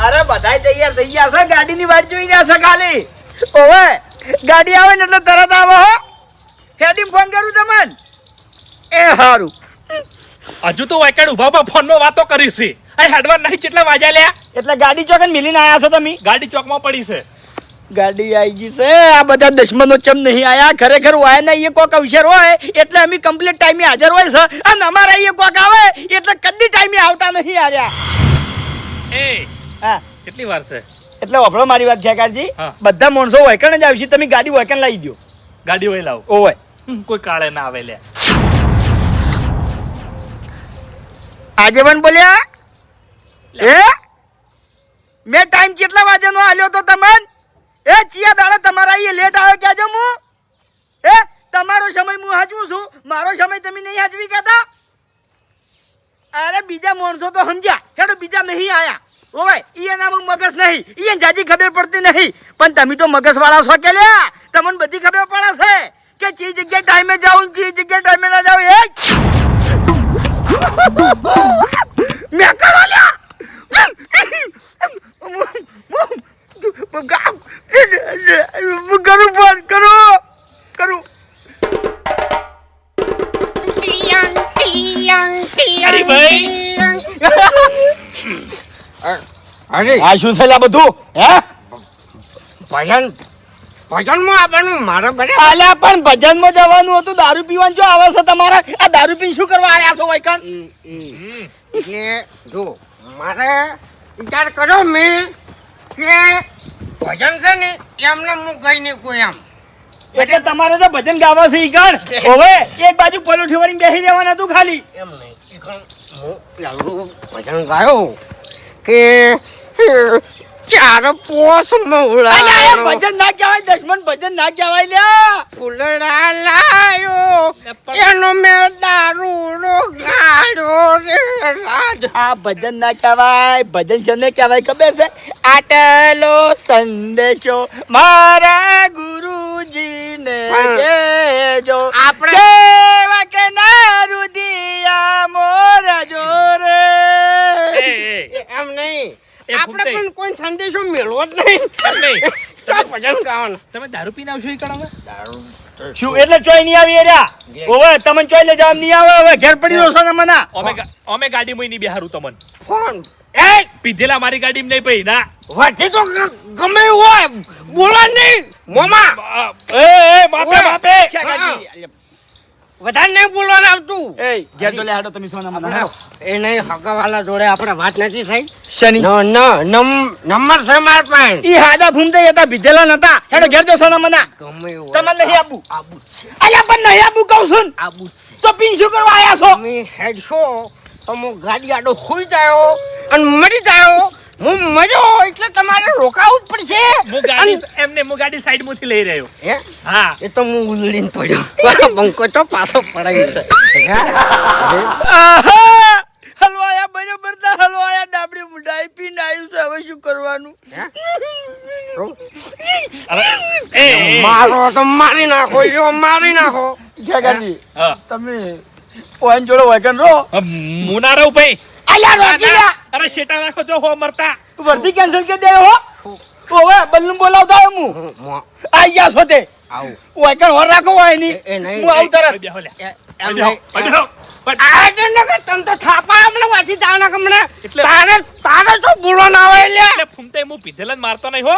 અરે બધાય તૈયાર થઈ ગયા છે, ગાડીની વાટ જોઈ રહ્યા છે ખાલી. ઓવે ગાડી આવે ને એટલે તરત આવો હો. હેડી ફોન કરું તમને. એ હારું. હજુ તો વાયકડ ઉભા ફોનમાં વાતો કરી છે. આ હેડવા નહીં કેટલા વાગ્યા લ્યા? એટલે ગાડી ચોકન મિલીને આયા છો તમે? ગાડી ચોકમાં પડી છે. ગાડી આવી ગઈ છે. આ બધા દુશ્મનો ચમ નહીં આયા? ખરેખર હોય ને એ કોક અવસર હોય એટલે અમે કમ્પ્લીટ ટાઈમે હાજર હોય છે, અને અમારા એ કોક આવે એટલે કદી ટાઈમે આવતા નહીં આર્યા. એ હા કેટલી વાર છે? એટલે વફળો મારી વાત ખ્યાકારજી, હા. બધા માણસો વૈકણ જ આવશે, તમે ગાડી વૈકણ લાવી દો. ગાડી વહી લાવ. ઓવે કોઈ કાળે ના આવે લ્યા. આજે પણ બોલ્યા એ મેં ટાઈમ કેટલા વાગ્યાનો આલ્યો તો તમને? એ ચિયા દાડા તમારા અહીંયા લેટ આવ્યો કહેજો. હું એ તમારો સમય હું હાચવું છું, મારો સમય તમે નહીં હાચવી કહેતા. અરે બીજા માણસો તો સમજ્યા, હેડો બીજા નહીં આયા. ઓવે ઈ નામ મગજ નહીં, ઈ જાજી ખબર પડતી નહીં, પણ તમે તો મગજ વાળા છો કે લ્યા, તમને બધી ખબર પડે છે કે ચી જગ્યાએ ટાઈમે જાઉં, ચી જગ્યાએ ટાઈમે ના જાઉં. એ મેં કરો લ્યા કરું ફોન કરું. અરે ભાઈ અરે આ શું છે બધું? હે ભજન ભજનમાં આપવાનું મારે બરાબર. આલ્યા પણ ભજનમાં જવાનું હતું, દારૂ પીવાનું જો આવે છે તમારે? આ દારૂ પીને શું કરવા આવ્યા છો વૈકણ? એટલે જો મારે વિચાર કર્યો મેં કે ભજન છે ને એમને હું ગઈ નહીં કોઈ એમ. એટલે તમારે તો ભજન ગાવા છે ઈકણ. હવે એક બાજુ પલોઠી વાળી બેસી રહેવાના હતું ખાલી. એમ નહીં હું પેલું ભજન ગાયો કે ચાર પોસ અલ્યા એ ભજન ના કહેવાય દશમન, ભજન ના કહેવાય લ્યા. ફૂલડા લાયો એનો મેં દારૂ ગાડ્યો રે રાજ. આ ભજન ના કહેવાય. ભજન શેને કહેવાય ખબર છે? આટલો સંદેશો મારા ગુરુજીને દેજો, આપણે- સેવક ના રુદિયા મોર જોરે. એમ નહીં એ આપણે ફૂમતે. પણ કોઈ સંદેશો મેળવો જ નહીં. શું ભજન ગાવાનું? તમે દારૂ પીને આવશો ઈ કણ? શું એટલે ચોય નહીં આવી એર્યા? ઓવે તમને ચોય લે જવા નહીં આવે. હવે ઘેર પડી રહ્યો છો ને મને. અમે ગાડી માં નહીં બેહારું તમને. ફોન એ પીધેલા મારી ગાડી નહીં પઈ ના. વાટી તો ગમે એવું હોય બોલો નહીં મોમા. એ બાપે બાપે. ખ્યાકાજી. વધારે નહીં બોલવાનું આવતું. એ ઘેર તો લે હાડો તમે સોના મને. એ નહીં હગાવાલા જોડે આપણે વાત નથી થઈ. શની નંબર છે માર પાસે. ઈ હાડા ભૂમતે હતા, ભીધેલા નતા. હેડો ઘેર તો સોના મને. ગમે એવું તમને નહીં આપવું. આબુ જ છે અલ્યા પણ નહીં આપવું કહું છું ને. આબુ જ છે. તો પીન શું કરવા આયા છો? તમે હેડશો તો હું ગાડી આડો ખોઈ જાયો અને મરી જાયો. હું મર્યો એટલે તમારે રોકાવું જ પડશે. હું ગાડી એમને હું ગાડી સાઈડ માંથી લઈ રહ્યો. હે? હા એ તો હું ઉલડીને પડ્યો. બંકો તો પાછો પડાવી છે. આહા! હલવાયા બરાબર તા હલવાયા, ડાબડી મુઢાઈ પીને આવ્યું છે. હવે શું કરવાનું? એ મારો તો મારી નાખો, જો મારી નાખો. ખ્યાકાજી હા તમે ઓન જોડો વગન રો. મુના રહું ભાઈ. અલ્યા રોકી લ્યા. અરે શેટા રાખો જો હો મરતા. વર્ધી કેન્સલ કરી દે હો. ઓવે બલ્લુ બોલાવતા હું આઈ ગયા છો તે. આવું વગન હોર રાખો હોય ની. એ નહીં. હું આવું તરત. બેહો લે. એમ બેહો, નહીં. બેહો. આ છે ને કે તમ તો થાપા હમણાં વાંચી જાવના કે હમણાં. એટલે- તારે તો બોલો ના આવે લ્યા. એટલે ફૂમતે હું પીધેલા જ મારતો નહીં હો.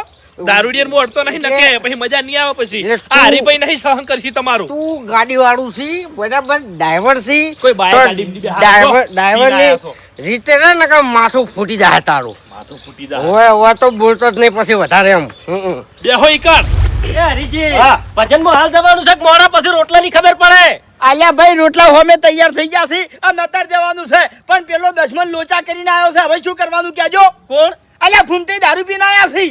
દારૂડિયન હું અડતો નહીં નકે પછી મજા નહીં આવે પછી. એટલે તું- આ હરીભાઈ નહીં સહન કરશી તમારું. તું ગાડી વાળું છી બરાબર, ડ્રાઈવર છી. કોઈ બાય તો ગાડીમાં નહીં બેહાડો. ડ્રાઈવર પીને આયા છો. ની રીતે રે ને કે માથું ફૂટી જાય તારું. માથું ફૂટી જાય. ઓય ઓય તો બોલતો જ નહીં પછી વધારે એમ. બેહો ઈ કર. એ હરીજી હા. ભજનમાં હાલ જવાનું છે કે મોડા પછી રોટલાની ખબર પડે? આલ્યા ભાઈ રોટલા હોમે તૈયાર થઈ ગયા છે અને અત્યારે જવાનું છે, પણ પેલો દશમન લોચા કરીને આવ્યો છે. હવે શું કરવાનું કહેજો. કોણ? અલ્યા ફૂમતે દારૂ પીને આયા છે.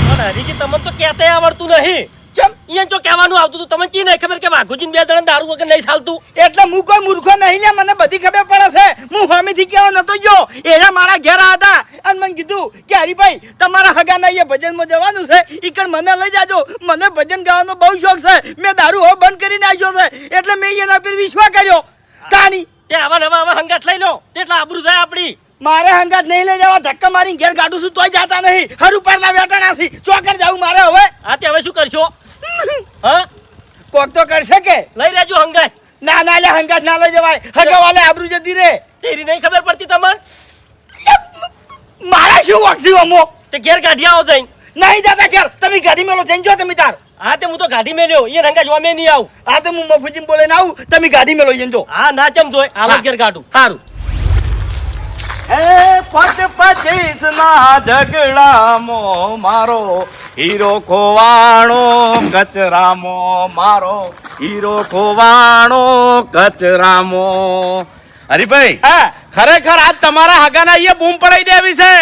પણ હરીજી તમને તો કહેતા આવડતું નહીં. ચમ અહીંયા જો કહેવાનું આવતું હતું, તમે ચી નહીં ખબર કે વાઘુજીને બે જણા દારૂ વગર નહીં ચાલતું? એટલે હું કોઈ મૂર્ખો નહીં ને, મને બધી ખબર પડે છે. હું હોમીથી કેવો નતો ગયો, એના મારા ઘેર હતા અને મને કીધું કે હરીભાઈ તમારા હગાના અહીંયા ભજનમાં જવાનું છે, ઈકણ મને લઈ જાજો. મને ભજન ગાવાનો બહુ શોખ છે. મેં દારૂ હવે બંધ કરીને આવ્યો છે, એટલે મેં એના પર વિશ્વાસ કર્યો. તાની તે આવા નવા હંગાટ લઈ લો તેટલા આબરૂ થાય આપણી. મારે હંગાત નહીં લઈ જવા, ધક્કા મારીને ઘેર કાઢું છું તોય જાતા નહીં. હર ઉપરના બેટા નાસી ચોકર જાવું મારે હવે. હા તે હવે શું કરશો? હા કોક તો કરશે કે લઈ રહેજો હંગાત. ના ના લે હંગાત ના લઈ જવાય. હગાવાલે આબરૂ જતી રે. તેરી નહીં ખબર પડતી તમને? મારા શું વાગશું અમો? તે ઘેર કાઢી આવો જઈને. નહીં જાતા ઘેર. તમે ગાડી મેલો જઈને જો તમે તાર. હા તે હું તો ગાડી મેલ્યો એ રંગા જોવા મેં નહીં આવું. આ તો હું મફુજીને બોલે ના આવું. તમે ગાડી મેલો જઈને જો. હા ના ચમ જોય હાલત ઘેર કાઢું. સારું. એ 25 ના ઝઘડામાં મારો હીરો ખોવાણો કચરામાં મારો હીરો ખોવાણો કચરામાં. હરીભાઈ હા ખરેખર આજ તમારા હગાના અહીંયા બૂમ પડાઈ દેવી છે.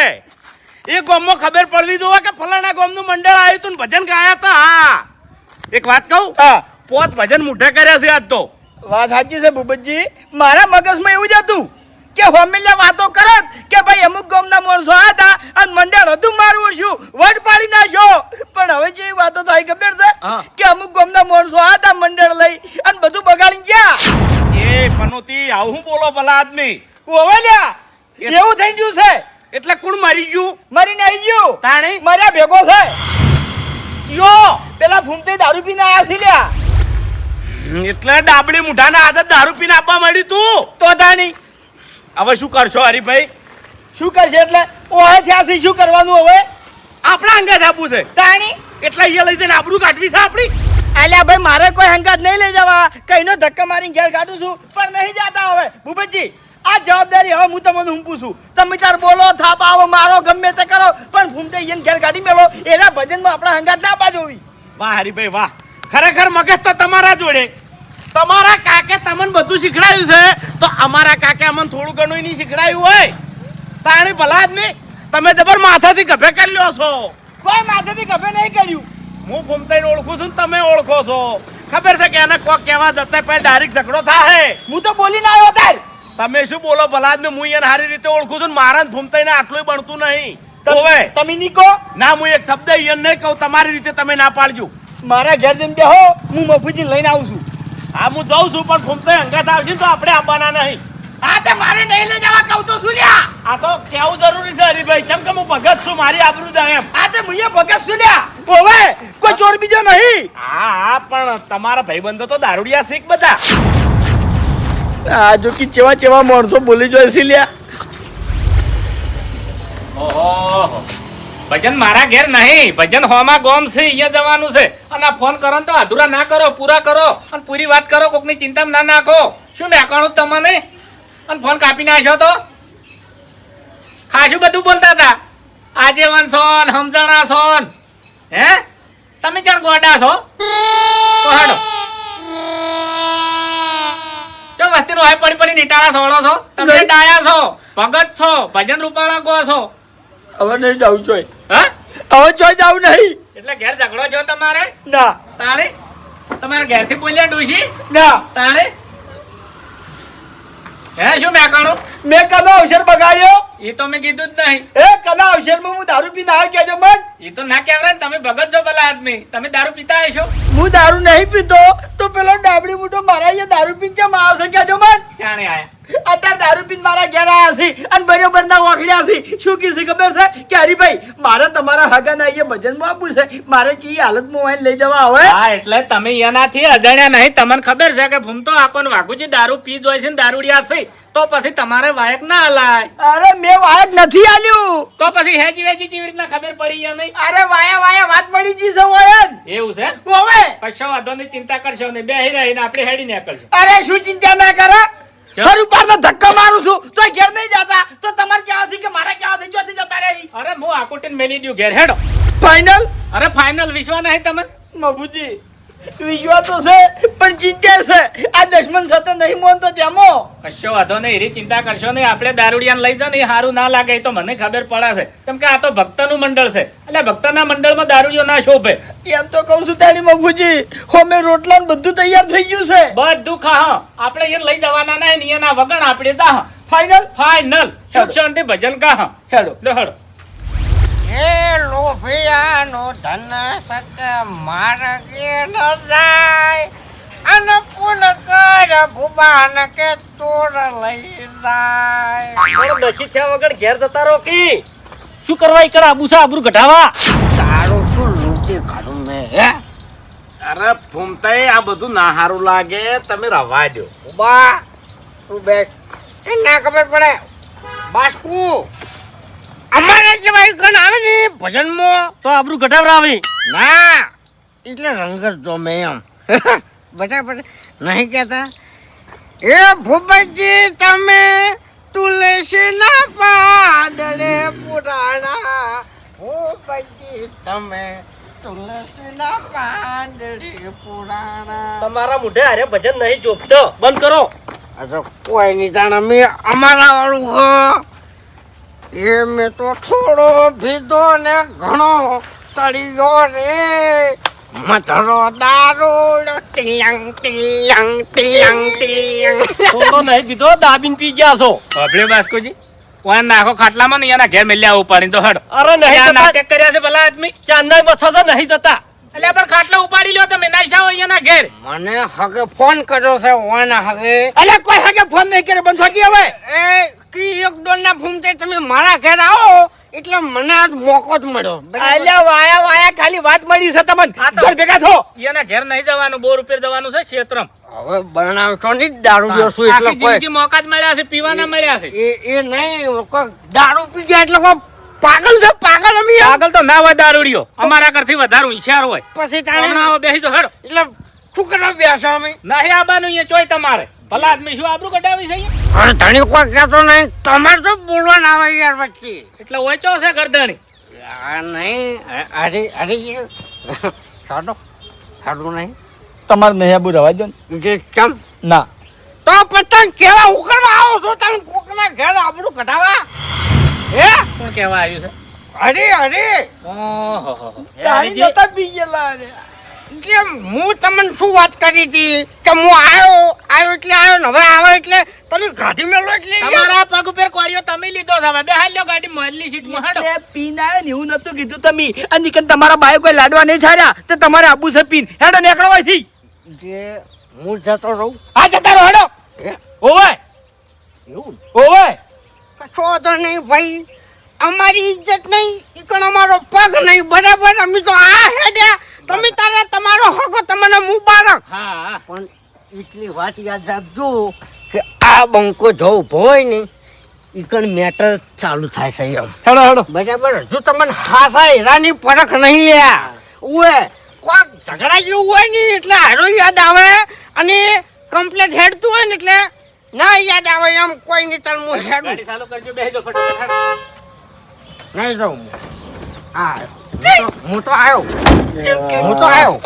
એ ગામમાં ખબર પડવી જોવે કે ફલાણા ગામનું મંડળ આવ્યું હતું ને ભજન ગાયા હતા. હા એક વાત કહું, હા પોત ભજન મુઠે કર્યા છે આજ તો. વાત સાચી છે ભૂપતજી. મારા મગજમાં એવું જ હતું કે હોમેલ્યા વાતો કરત કે ભાઈ અમુક ગામના માણસો હતા અને મંડળ હતું મારું શું વટ પાડી નાખ્યો. પણ હવે જે વાતો થાય ખબર છે હા. કે અમુક ગામના માણસો હતા મંડળ લઈ અને બધું બગાડીને ગયા. એ પનોતી આવું હું બોલો ભલા આદમી. હોમેલ્યા એવું થઈ ગયું છે. એટલે કોણ મારી ગયું? મરીને આવી ગયું. તાણી મારા ભેગો છે. કયો? પેલા ભૂમતે દારૂ પીને આયા છે લ્યા. એટલે ડાબડી મુઠાના આદત દારૂ પીને આપવા માંડી તું. તો તાણી હવે શું કરશો હરીભાઈ? શું કરશે એટલે ઓહે ત્યાંથી શું કરવાનું હવે? આપણા અંગાત આપવું છે તાણી એટલે અહીંયા લઈ જઈને આબરૂ કાઢવી છે આપણી. અલ્યા ભાઈ મારે કોઈ હંગાત નહીં લઈ જવા. કઈનો ધક્કા મારીને ઘેર કાઢું છું પણ નહીં જાતા હવે. ભૂપતજી આ જવાબદારી હવે હું તમને હું છું. તમે તાર બોલો થાપ આવો મારો ગમે તે કરો પણ ભૂમતે એને ઘેર કાઢી મેલો. એના ભજનમાં આપણા હંગાત ના બાજોવી. વાહ હરીભાઈ વાહ, ખરેખર મગજ તો તમારા જોડે. તમારા કાકે તમને બધું શીખડાયું છે તો અમારા કાકે અમને થોડું ઘણું નહીં શીખડાયું હોય. તાણી ભલા આદમી તમે જબર માથાથી ગભે કરી લ્યો છો. કોઈ માથેથી ગભે નહીં કર્યું. હું ભૂમતાઈને ઓળખું છું ને તમે ઓળખો છો. ખબર છે કે એને કોક કહેવા જતા પહેલા ડાયરેક્ટ ઝઘડો થાય. હું તો બોલીને આવ્યો તાર. તમે શું બોલો ભલા આદમી? હું એને સારી રીતે ઓળખું છું ને મારા ભૂમતાઈને આટલું બનતું નહીં. હવે તમે નીકો ના હું એક શબ્દ એને નહીં કહું, તમારી રીતે તમે ના પાડજો. મારા ઘેર જઈને બેહો હું મફુજીને લઈને આવું છું. હા હું જાઉં છું પણ ભૂમતાઈ અંગાત આવશે ને તો આપણે આવવાના નહીં. હા તે મારે નહીં લઈ જવા કહું તો શું લ્યા. આ તો કેવું જરૂરી છે હરીભાઈ. ચમ કે હું ભગત છું, મારી આબરૂ જાય એમ. હા તે મુએ ભગત છું લ્યા. ઓવે કોઈ ચોર બીજો નહીં. હા હા પણ તમારા ભાઈબંધો તો દારૂડિયા શીખ બધા. આ જો કે ચેવા ચેવા માણસો બોલી જોઈ છે લ્યા. ઓહો ભજન મારા ઘેર નહીં, ભજન હોમાં ગોમ છે અહીંયા જવાનું છે. અને આ ફોન કરો ને તો અધૂરા ના કરો, પૂરા કરો અને પૂરી વાત કરો. કોકની ચિંતામાં ના નાખો. શું મેકાણું તમને અને ફોન કાપી નાખ્યો તો ખાસું બધું બોલતા હતા. આજીવન સોન સમજણા સોન હે તમે ચાણ ગોડા છો તો હેડો. જો વસ્તી નો પડી પડી નીટાળા સોળો છો તમે. ડાયા છો, ભગત છો, ભજન રૂપાળા ગો છો. હવે નહીં જાવું ચોય. હા હવે ચોય જાવું નહીં. એટલે ઘેર ઝઘડો છો તમારે? ના તાણે તમારા ઘેરથી બોલ્યા ડોશી? ના તાણે હે શું મેકાણું? મેં કદા અવસર બગાડ્યો. એ તો મેં કીધું જ નહીં. એ કદા અવસરમાં હું દારૂ પીને આવ્યો કેજો મન. એ તો ના કહેવાય ને. તમે ભગત છો ભલા આદમી. તમે દારૂ પીતા હશો. હું દારૂ નહીં પીતો તો પેલો ડાબડી બુટો મારા અહીંયા દારૂ પીને ચમ આવશે કેજો મન. જાણે આયા અત્યારે દારૂ પીને મારા ઘેર આવ્યા છે અને બરોબર ના ઓખડ્યા છે. શું કીધું ખબર છે કે હરીભાઈ મારે તમારા હગાના અહીંયા ભજનમાં આપવું છે. મારે ચી હાલતમાં વાઈને લઈ જવા હવે. હા એટલે તમે એનાથી અજાણ્યા નહીં. તમને ખબર છે કે ભૂમતો આકોન વાઘુજી દારૂ પી જ હોય છે ને દારૂડિયા છે તો પછી તમારે વાયક ના હલાય. અરે મેં વાયક નથી આલ્યું. તો પછી હેજી વેજી કેવી રીતના ખબર પડી ગયા નહીં? અરે વાયા વાયા વાત પડી જી છે વાયન. એવું છે? હવે કશો વાંધો નહીં, ચિંતા કરશો નહીં. બેહી રહીને આપણે હેડી નીકળશું. અરે શું ચિંતા ના કરે. હર ઉપર તો ધક્કા મારું છું તો ઘેર નહીં જાતા તો તમારે ક્યાંથી કે મારે ક્યાંથી ચોથી જતા રહી. અરે હું આકોટીને મેલી દઉં ઘેર હેડો. ફાઇનલ. અરે ફાઇનલ વિશ્વાસ નહીં તમે? મફુજી વિશ્વાસ તો છે પણ ચિંતા છે. આ દુશ્મન સાથે નહીં મોનતો તેમો. કશો વાંધો નહીં, એરી ચિંતા કરશો નહીં. આપણે દારૂડિયાને લઈ જાઓ ને એ સારું ના લાગે. એ તો મને ખબર પડે છે કેમ કે આ તો ભક્તનું મંડળ છે. એટલે ભક્તના મંડળમાં દારૂડિયો ના શોભે. એમ તો કહું છું તારી મફુજી હોમે રોટલા ને બધું તૈયાર થઈ ગયું છે. બધું ખા. આપણે એને લઈ જવાના નહીં ને એના વગણ આપણે જા. ફાઇનલ. ફાઇનલ. સુખ શાંતિ ભજન કા. હેડો લો હેડો. એ લોભિયાનો ધન સત માર્ગે ન જાય અને પૂન કર ભૂબાન કે ચોર લઈ જાય પણ નશી થયા વગર ઘેર જતા રહો કી શું કરવા ઈકડ આબુ છે આબરૂ ઘટાવા તારું શું લૂંટી કાઢું મેં હે અરે ફૂમતાઈ આ બધું ના સારું લાગે તમે રવા દો ઉબા તું બેસ એ ના ખબર પડે બાસ્કુ અમારે જેવા ગણ આવે ને ભજનમાં તો આબરૂ ઘટાવરાવી ના એટલે રંગત જો મેં એમ બરાબર નહીં કહેતા એ ભૂપતજી તમે તુલસીના પાંદડે પુરાણા ભૂપતજી તમે તુલસીના પાંદડે પુરાણા તમારા મુઢે હારે ભજન નહીં જોપતો બંધ કરો અરે કોઈ નહીં જાણે મેં અમારા વાળું હો એ મેં તો થોડો ભીધો ને ઘણો ચડ્યો રે મધરો દારૂ ટિયંગ ટિયંગ ટિયંગ ટિયંગ થોડો નહીં પીધો દાબીન પી ગયા છો બાપલે બાસ્કોજી કોણ નાખો ખાટલામાં ને એના ઘેર મેલ્યા ઉપાડીને તો હડ અરે નહીં આ જતા નાટક કર્યા છે ભલા આદમી ચાંદાઈ મથો છે નહીં જતા એટલે પણ ખાટલો ઉપાડી લ્યો તમે નાઈશા હોય એના ઘેર મને હગે ફોન કર્યો છે ઓના હગે અલ્યા કોઈ હગે ફોન નહીં કરે બંધ થઈ હવે એ કી એક દોન ના ફૂમતે તમે મારા ઘેર આવો એટલે મને આજ મોકો જ મળ્યો અલ્યા વાયા ખાલી વાત મળી છે તમને આ તો- ઘર ભેગા થો એના ઘેર નહીં જવાનું બોર ઉપર જવાનું છે ક્ષેત્રમ હવે બનાવશો નહીં દારૂ પીશું એટલે આખી કોઈ જિંદગી મોકા જ મળ્યા છે પીવાના મળ્યા છે એ નહીં કોઈ દારૂ પી જાય એટલે કોઈ પાગલ છે પાગલ અમે એમ. આગળ તો ના હોય દારૂડિયો અમારા કરતી વધારે હોશિયાર હોય પછી હમણાં તાણે આવો બેસી તો હેડો એટલે શું કરવા બેસો અમે નહીં આવવાનું અહીંયા ચોય તમારે ભલા આદમી શું આબરૂ કઢાવી છે અહીંયા? અરે ધણી કોઈ કહેતો નહીં તમારે તો બોલવા ના આવે યાર વચ્ચે એટલે ઓછો છે ગરદણી આ નહીં અરે અરે સાડો સાડું નહીં તમારે નહીં આબુ રવા દો ને જે ચમ ના તો પતંગ કેવા ઉકળવા આવો છો તમે કોકના ઘર આબરૂ કઢાવા હે કોણ કહેવા આવ્યું છે અરે અરે ઓહો તારી જતા પી ગયેલા અરે. કે હું તમને શું વાત કરી હતી કે હું આવ્યો એટલે આવ્યો ને હવે આવે એટલે તમે ગાડી મેલો એટલે યાર. તમારા પગ ઉપર કોળિયો તમે લીધો છે હવે બેહાલ લ્યો ગાડી મોડલી સીટમાં હેડો એટલે પીને આવ્યો ને એવું નતું કીધું તમે અને નીકળ તમારા બાયો કોઈ લાડવા નહીં ઠાર્યા તો તમારે આબુ છે પીન હેડો નીકળો અહીંથી જે હું જતો રહું આ જતા રહો હેડો હે? ઓવે એવું ઓવે કશો તો નહીં ભાઈ અમારી ઇજ્જત નહીં ઈકણ અમારો પગ નહીં બરાબર અમે તો આ હેડ્યા તમે તારા તમારો હકો તમને મુબારક હા પણ એટલી વાત યાદ રાખજો કે આ બંકો જો ઉભો હોય ને ઈકણ મેટર ચાલુ થાય છે એમ હેડો હેડો બરાબર હજુ તમને હાસા હીરાની પરખ નહીં લ્યા ઓએ કોક ઝઘડા જેવું હોય ને એટલે હારો યાદ આવે અને કમ્પ્લેટ હેડતું હોય ને એટલે ના યાદ આવે એમ કોઈ નહીં તાર હું હેડું ગાડી ચાલુ કરજો બેસી જાઓ ફટાફટ હેડો. નહીં જાઉં હા હું તો આવ્યો હું તો આવ્યો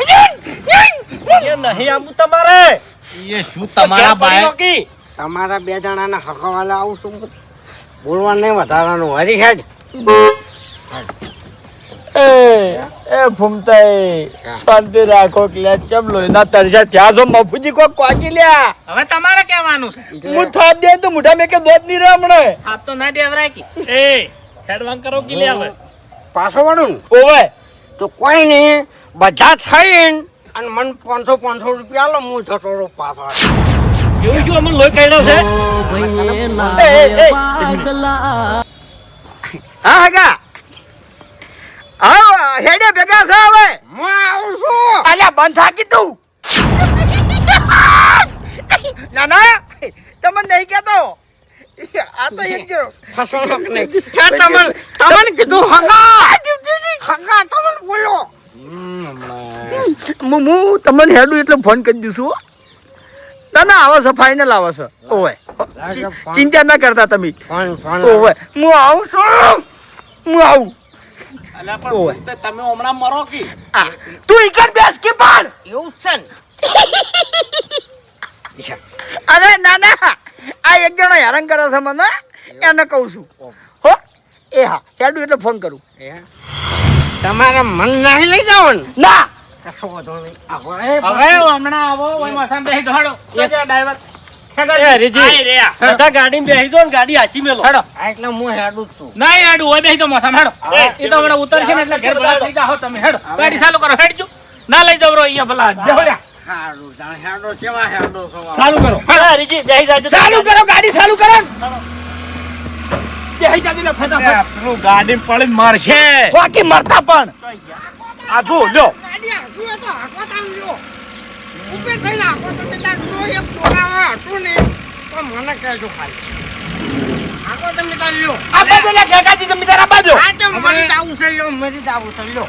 એ નહીં આબુ તમારે એ શું તમારા ઘેર પડી બાય રોકી. તમારા બે જણાના હકવાલા આવું છું બોલવા નહીં વધારાનું હરી હેડ એ ફૂમતાઈ શાંતિ રાખો કે ચમ લોહીના તરસા ત્યાં જો મફુજી કોક કોકી લ્યા હવે તમારે કહેવાનું છે હું થાપ દે તો મોઢા મેં કે દોત નહીં રહે હમણે આપ તો ના દેવરાય કી એ હેડવાન કરો કે લે હવે પાછો વળું ને ઓવે તો કોઈ નહીં બધા થઈને અને મને 500 રૂપિયા આલો હું જતો રહું પાછો એવું શું અમે લોહી કાઢ્યો છે હા હગા હા હેડે ભેગા છે હવે હું આવું છું અલ્યા બંધ થાકી તું ના ના તમને નહીં કહેતો આ તો એક જો ફસણક નહીં હે તમને કીધું હગા તમને બોલો હું તમને હેડું એટલે ફોન કરી દઈશું હો. ના ના આવે છે ફાઇનલ આવે છે ઓવે ચિંતા ના કરતા તમે ફોન ઓવે હું આવું છું હું આવું અલ્યા પણ ફૂમતાઈ તમે હમણાં મરો કી આ તું ઈકર બેસ કે પણ એવું છે ને અરે ના ના આ એક જણો હેરાન કરે છે મને એને કહું છું હો એ હા હેડું એટલે ફોન કરું હે? તમારે મન નહીં લઈ જાવ ને ના કશો વાંધો નહીં હવે હમણાં આવો ઓય મસામ બેસી તો હેડો તો જે ડ્રાઈવર એ હરીજી, બધા ગાડીમાં બેસી જાઓ ને ગાડી આછી મેલો હેડો એટલે હું હેડું જ છું નહીં હેડું હોય બેસી તો મસામ હેડો એ તો હમણાં ઉતરશે ને એટલે ઘેર ભલા થઈ જાઓ તમે હેડો ગાડી ચાલુ કરો હેડજો ના લઈ જાવ અહીંયા ભલા જવડ્યા હારું જાણ હેડો કેવા હેડો છો ચાલુ કરો હા હરીજી બેહી જાજો ચાલુ કરો ગાડી ચાલુ કરો બેહી જાજો લે ફટાફટ પેલું ગાડી પડીને મારશે બાકી મરતા પણ આ જો લ્યો ગાડી હાથું એ તો હાંકવા તામ લ્યો ઉપર થઈને હાંકો તમે તાર જો એક બોલાવા હતું ને તો મને કહેજો ખાલી હાંકો તમે તાર લ્યો આ બાજુ લે કાકાજી તમે તારા બાજુ આ તો મરી જાવું છે લ્યો મરી જાવું છે લ્યો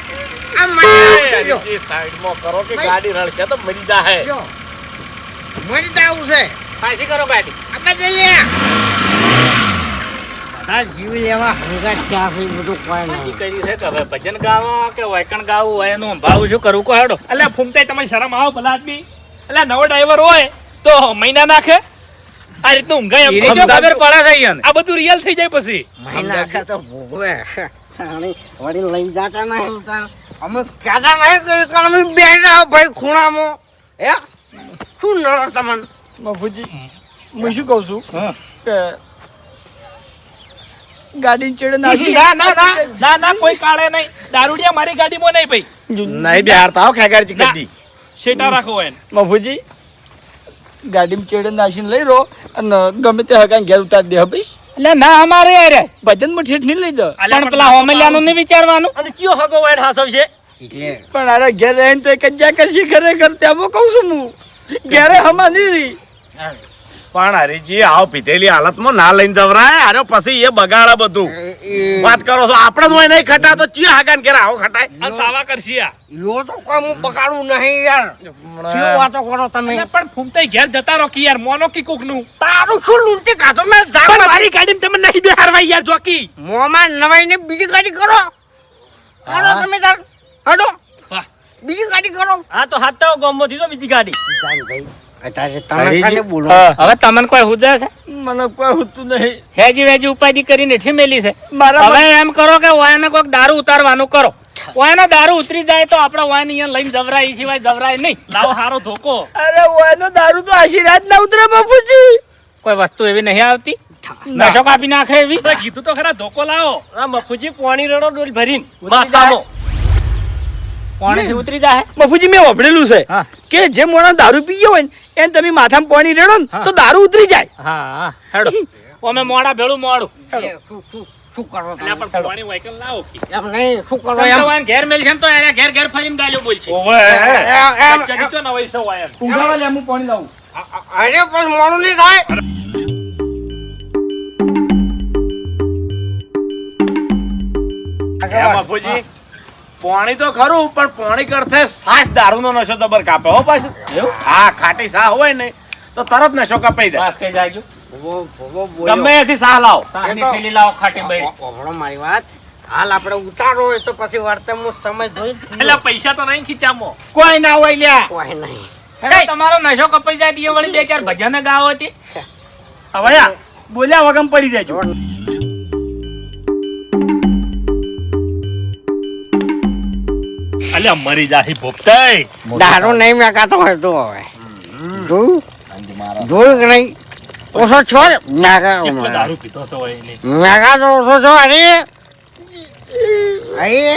આ મરી લ્યો સાઈડમાં કરો કે ગાડી રળશે તો મરી જાહે લ્યો મરી જાવું છે પાછી કરો ગાડી આપણે જઈએ બધા જીવ લેવા હંગા ક્યાં છે બધું કોઈ નહીં કરી છે કે હવે ભજન ગાવો કે વાયકણ ગાવું હોય એનું સંભાળવું શું કરવું કો હેડો અલ્યા ફૂમતાઈ તમારી શરમ આવો ભલા આદમી અલ્યા નવો ડ્રાઈવર હોય તો મહિના નાખે આ રીતનું ઊંઘાય એની જો ખબર પડે છે ઈયોને. આ બધું રિયલ થઈ જાય પછી મહિના આખા તો ભોગવે તાણી વળી લઈ જાતા નહીં તાણ. અમે કહેતા નહીં કે એક અમે બેઠા ભાઈ ખૂણામાં હે શું નડો તમને મફુજી હું શું કહું છું હા. કે ગાડી ચડે નાસી ના ના ના ના ના કોઈ કાળે નહીં દારૂડિયા મારી ગાડીમાં નહીં ભાઈ નહીં બેહારતા હો ખેગાડી ચીકડી શેટા રાખો એને મફુજી ગાડીમાં ચડે નાસીને લઈ રહો અને ગમે તે હકાને ઘેર ઉતારી દે હબીશ એટલે ના અમારે યાર ભજનમાં ઠેઠ નહીં લઈ દો પણ પેલા હોમેલિયાનું નહીં વિચારવાનું અને કયો હગો વાઈન હાસવ છે એટલે પણ અરે ઘેર રહીને તો એક જ જ્યાં કરશી ખરેખર ત્યાં કહું છું હું ઘેરે હમા નહીં રહી પણ હરીજી આવો પીધેલી હાલતમાં ના લઈને જવરાય અરે પછી એ બગાડે બધું વાત કરો છો આપણે હોય નહીં ખટા તો ચિયા હાગાન કેરા આવો ખટાય આ સાવા કરશી આ યો તો કોઈ હું બગાડું નહીં યાર શું વાતો કરો તમે અલ્યા પણ ફૂમતાઈ ઘેર જતા રહો કે યાર મોનો કી કોકનું તારું શું લૂંટી કાઢો મેં પણ જાવ મારી ગાડીમાં તમે નહીં બેહારવા યાર જોકી મોમાં નવાઈને બીજી ગાડી કરો હાલો તમે તાર હડો વાહ. બીજી ગાડી કરો આ તો હાથતા ગોમમાંથી તો બીજી ગાડી ભાઈ અત્યારે તમે ખાલી બોલો હવે તમને કોઈ હુજે છે મને કોઈ હોતું નહીં હેજી વેજી ઉપાધિ કરીને ઠી મેલી છે મારા હવે એમ કરો કે વાયને કોઈક દારૂ ઉતારવાનું કરો વાયનો દારૂ ઉતરી જાય તો આપણે વાયને અહીંયા લઈને જવરાય એ સિવાય જવરાય નહીં લાવો હારો ધોકો અરે ઓયનો દારૂ તો આશીર્વાદ ના ઉતરે મફુજી કોઈ વસ્તુ એવી નહીં આવતી નશો કાપી નાખે એવી અરે કીધું તો ખરા ધોકો લાવો આ મફુજી પાણી રડો ડોલ ભરીને માથામાં પાણીથી ઉતરી જાય મફુજી મેં વાપરેલું છે હા. કે જે મોણો દારૂ પી ગયો હોય ને એને તમે માથામાં પાણી રેડો ને હા. તો દારૂ ઉતરી જાય હા હેડો અમે મોડા ભેળું મોડું શું કરો તમે? અલ્યા પણ પાણી વાયકલ લાવો કે એમ નહીં શું કરો તમે એમ તો વાયને ઘેર મેલશે ને તો એને ઘેર ઘેર ફરીને ગાલ્યો બોલશે ઓવે એમ ચડીચો ન વૈસો વાયન ઊંઘાવા લે હું પાણી લાવું અરે પણ મોડું નહીં થાય બાપુજી પાણી તો ખરું પણ પાણી કરતે સાસ દારૂનો નશો જબર કાપે હો પાછું હા ખાટી સા હોય ને તો તરત નશો કપાઈ જાય બસ કઈ જાયજો ગમે એથી સા લાવો સાહની થેલી લાવો ખાટી બૈરી ઓભળો મારી વાત હાલ આપણે ઉતારો હોય તો પછી વર્તમાન સમય જોઈ એટલે પૈસા તો નહીં ખીચામાં કોઈ ના હોય લ્યા કોઈ નહીં હેડો તમારો નશો કપાઈ જાય તો એ વળી બે ચાર ભજન ગાવો હતી હવે આ બોલ્યા વગમ પડી જાય અલ્યા મરી જાહી ભોપતાઈ દારૂ નહીં મેકાતો હોય તો હવે જોયું જોયું કે નહીં ઓછો છો કેટલો મેકા દારૂ પીતો છે હોય એને મેકા તો ઓછો છો અરે અરે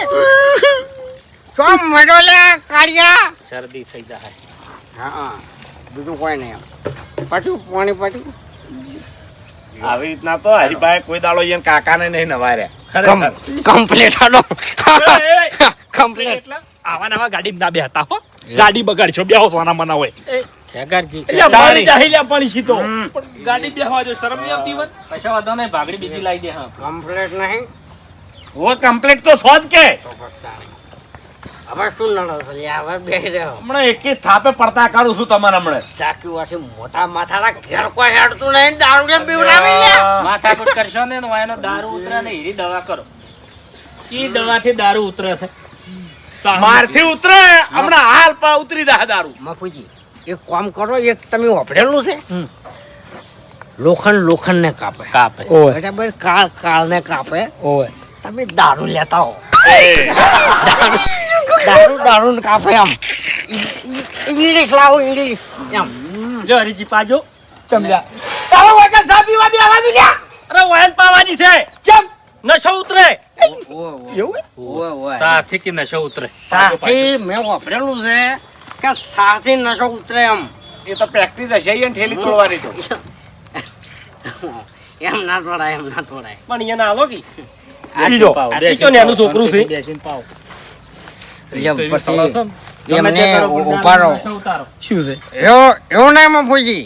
ચો મડો લે કાઢ્યા શરદી થઈ જાય હા બીજું કોઈ નહીં પાછું પાણી પાછું આવી રીતના તો હરીભાઈ કોઈ દાડો એને કાકાને નહીં નવાર્યા ખરેખર કમ્પ્લીટ હાલો કમ્પ્લીટ એટલે આવા નવા ગાડી ના બે હતા હો ગાડી બગાડશો બેહો સોના મના હોય ખેગારજી એટલે મારી જાહિલ્યા પાણી સીધો પણ ગાડી બેહવા જો શરમ નહીં આવતી વન પૈસા વાંધો નહીં ભાગડી બીજી લાવી દે હા કમ્પ્લીટ નહીં ઓ કમ્પ્લીટ તો સો જ કે હવે શું નડો છે લે, હવે બેહી રહ્યો હમણાં એક થાપે પડતા કરું છું તમારે હમણાં ચાકી વાથી મોટા માથાના ઘેર કોઈ હેડતું નહીં દારૂ ને પીવડાવી લે માથાકૂટ કરશો ને તો એનો દારૂ ઉતરે ને હીરી દવા કરો ઈ દવાથી દારૂ ઉતરે છે મારથી ઉતરે હમણાં હાલ પા ઉતરી જાય દારૂ મફુજી એક કામ કરો એક તમે વાપરેલું છે લોખંડ ને કાપે કાપે ઓય બરાબર કાળ ને કાપે ઓય તમે દારૂ લેતા હો દારૂ ને કાપે એમ ઇંગ્લિશ લાવો ઇંગ્લિશ એમ જો હરીજી પાજો ચમડા તારો વગર સા પીવા બે આવાજ લ્યા અરે વાયન પાવાની છે ચમ નશો ઉતરે એવું ઓય ઓય સાથી કે નશો ઉતરે સાથી મેં વાપરેલું છે કે સાથી નસો ઉતરે એમ એ તો પ્રેક્ટિસ હશે ઈ ઠેલી તોડવાની તો એમ ના તોડાય એમ ના તોડાય પણ અહીંયા ના હાલો કી બીજો આટલી તો નેનું છોકરું છે એટલે પછી એમને ઉભા રહો શું છે એવું ના મફુજી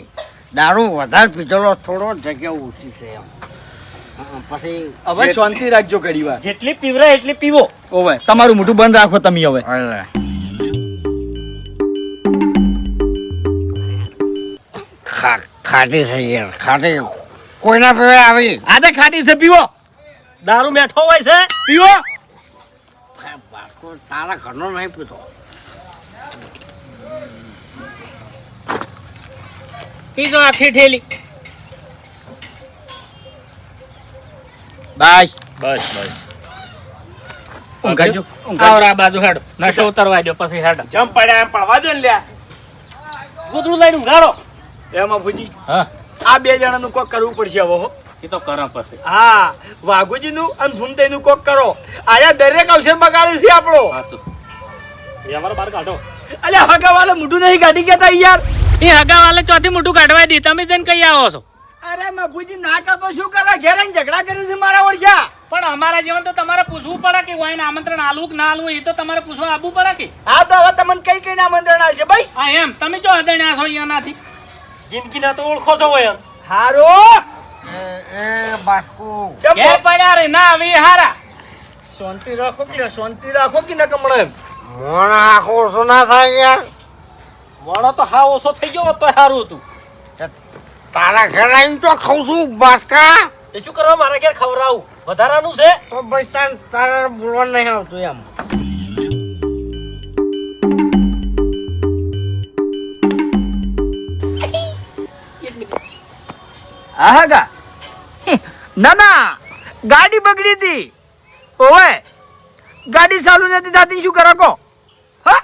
દારૂ વધારે પીધેલો થોડો જગ્યા ઓછી છે એમ પછી હવે શાંતિ રાખજો ઘડી વાર જેટલી પીવરાય એટલી પીવો ઓવે તમારું મોઢું બંધ રાખો તમે હવે ખાટી છે યાર ખાટી કોઈના પીવે આવી આદે ખાટી છે પીવો દારૂ મેઠો હોય છે પીવો બાળકો તારા ઘરનો નહીં પીતો પીજો આખી ઠેલી બસ બસ બસ ઊંઘાડજો આવરા બાજુ હેડો નશો ઉતરવા દો પછી હેડો જમ પડ્યા એમ પડવા દો ને લ્યા ગોદડું લઈને ઊંઘાડો એમાં ભૂજી હા આ બે જણાનું કોક કરવું પડશે હવે હો એ તો કરો પછી હા વાઘુજીનું અને ફૂમતાઈનું કોક કરો આયા દરેક અવસર બગાડે છે આપણો હા તો એ અમારો બાર કાઢો અલ્યા હગાવાલે મોઢું નહીં કાઢી ગયા તા યાર એ હગાવાલે ચોથી મોટું કાઢવા દી તમે જઈને કઈ આવો છો અરે મફુજી ના કાતો શું કરે ઘેર આઈને ઝઘડા કરે છે મારા વળ્યા પણ અમારા જીવન તો તમારે પૂછવું પડે કે વાઈને આમંત્રણ આલવું કે ના આલવું એ તો તમારે પૂછવા આવવું પડે કે હા તો હવે તમને કઈ કઈ આમંત્રણ આવશે ભાઈ હા એમ તમે જો અદણ્યા છો અહીંયાનાથી જિંદગીના તો ઓળખો છો હોય એમ હારો એ બાસ્કુ ઘેર પડ્યા રે ના હવે હારા શાંતિ રાખો કે ન કમળે એમ મોણા આખો ઓછો ના થાય યાર મોણો તો હા ઓછો થઈ ગયો તો સારું હતું તારા ઘર આવીને તો ખાઉં છું બાસ્કા એ શું કરવા મારા ઘેર ખવડાવું વધારાનું છે તો બસ તારા બોલવા નહીં આવતું એમ આહા ના ના ગાડી બગડી હતી ઓવે ગાડી ચાલુ નથી થતી શું કરો કો હા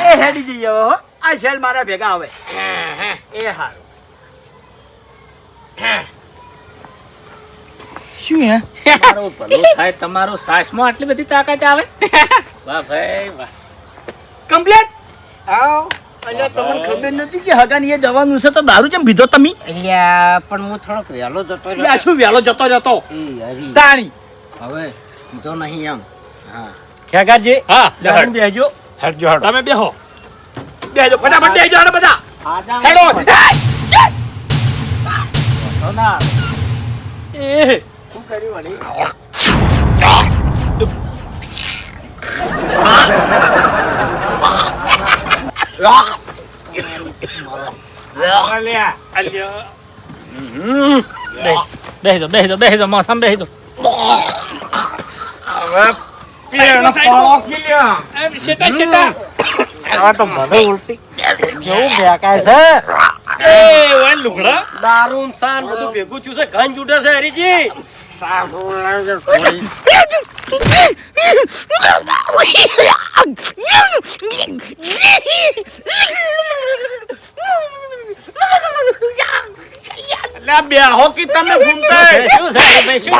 એ હેડી જઈએ હવે હો આ શેલ મારા ભેગા આવે એ હારું શું હે તમારું ભલું થાય તમારું સાસમાં આટલી બધી તાકાત આવે વાહ ભાઈ વાહ કમ્પ્લીટ આવ અને તમને ખબર નથી કે હગાની એ જવાનું છે તો દારૂ કેમ પીધો તમે અલ્યા પણ હું થોડોક વહેલો જતો યા શું વહેલો જતો રહેતો એ હરી તાણી હવે પીધો નહીં એમ હા ખેગાજી હા દારૂ બેહજો હેડજો હેડો તમે બેહો બેજો ફટાફટ બેજો હાડો બધા હેડો એ શું કર્યું વળી લ્યા અલ્યા બેહજો મોસમ બેહજો એમ શેટા શેટા આ તો મને ઉલટી કેવું બેકાય છે એ ઓય લુગડા દારૂ સાન બધું ભેગું થયું છે ઘન જુડે છે હરીજી લ્યા બે હોકી તમે ઘૂમતા શું છે ભાઈ શું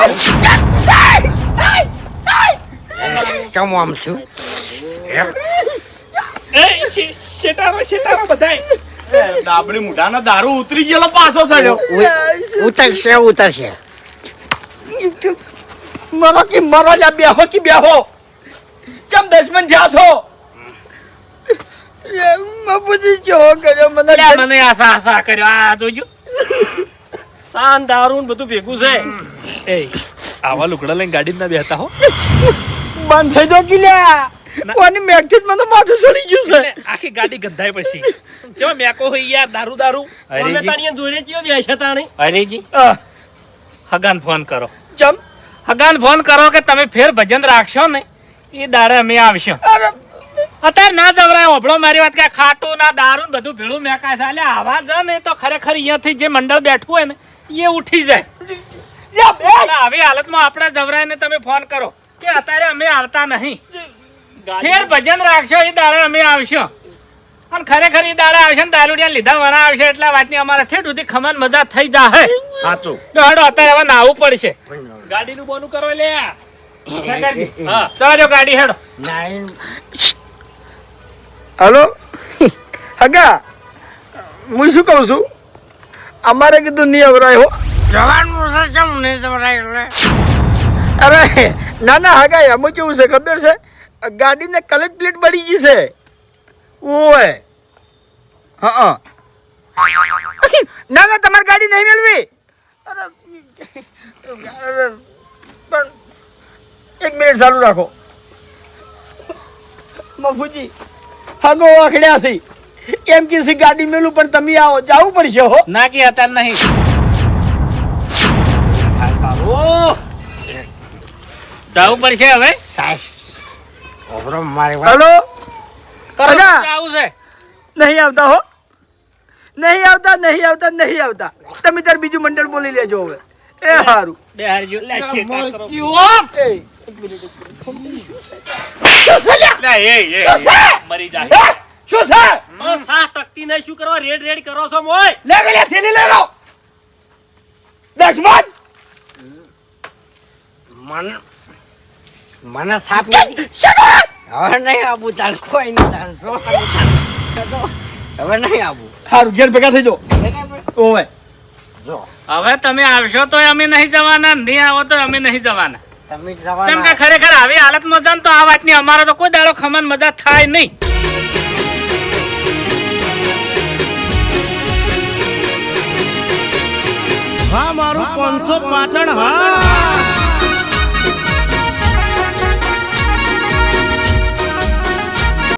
કેમ આમ છું એ શેટારો બધાય ડાબડી મુઢાનો દારૂ ઉતરી ગયેલો પાછો ચડ્યો ઉતરશે મરો જા બેહો કે બેહો ચમ દશમન જા છો મફુજી જો કર્યો મને લે મને આસા કર્યો આ જોજો સાન દારૂ ને બધું ભેગું છે એ આવા લુગડા લઈને ગાડી ના બેહતા હો બંધ થઈ જો કે લ્યા કોની મેકથી જ મને માથું સડી ગયું છે એટલે આખી ગાડી ગંધાય પછી જો મેકો હોય યાર દારૂ હરીજી. અમે તાણીએ જોડે ચિયો બેસે તાણી હરીજી આહ, હગાન ફોન કરો ચમ હગાન ફોન કરો કે તમે ફેર ભજન રાખશો ને એ દાડે અમે આવશો અરે અત્યારે ના જવરાય ઓભળો મારી વાત કે ખાટું ના દારૂ ને બધું ભેળું મેકાય છે એટલે આવા જ ને તો ખરેખર અહીંયાથી જે મંડળ બેઠું હોય ને એ ઉઠી જાય લ્યા બે એટલે આવી હાલતમાં આપણે જવરાય ને તમે ફોન કરો કે અત્યારે અમે આવતા નહીં ફેર ભજન રાખશો એ દાડે અમે આવશો અને ખરેખર એ દાડે આવશે ને દારૂડિયા લીધા વણા આવશે એટલે આ વાતની અમારે ઠેઠ સુધી ખમણ મજા થઈ જાહે સાચું હેડો અત્યારે હવે નાવું પડશે ગાડીનું બોનું કરો લે હા ચાલો ગાડી હેડો નાઈન હલો હગા હું શું કહું છું અમારે કીધું નહીં અવરાય હો જવાનું છે કેમ નહીં જવરાય એટલે અરે ના ના હગા એમાં કેવું છે ખબર છે ગાડીને કલર પ્લેટ બળી ગઈ છે ઓય હા ના ના તમારી ગાડી નહીં મેળવી અરે પણ એક મિનિટ ચાલુ રાખો મફુજી હગો આખડ્યા થી એમ કીધી ગાડી મેલું પણ તમે આવો જવું પડશે હો ના કે અત્યારે નહીં જવું પડશે હવે ઓબરો મારી વાત હલો કરો હગા. આવું છે નહીં આવતા હો નહીં આવતા તમે તાર બીજું મંડળ બોલી લેજો હવે એ સારું બે હારજો લે શેટા કરો એ લે એ મરી જાય શું છે સા ટકતી નહીં શું કરવા રેડ રેડ કરો છો મોય લે લે થેલી લે લો દશમન મને થાપ નથી હવે નહીં આવું તાર કોઈ નહીં તાર જો તમે તાર હવે નહીં આવું સારું ઘેર ભેગા થઈ જો ઓવે જો હવે તમે આવશો તો અમે નહીં જવાના નહીં આવો તો અમે નહીં જવાના તમે કેમ કે જવાના ખરેખર આવી હાલતમાં જાન તો આ વાતની અમારો તો કોઈ દાડો ખમન મજા થાય નહીં હા મારું 500 પાટણ હા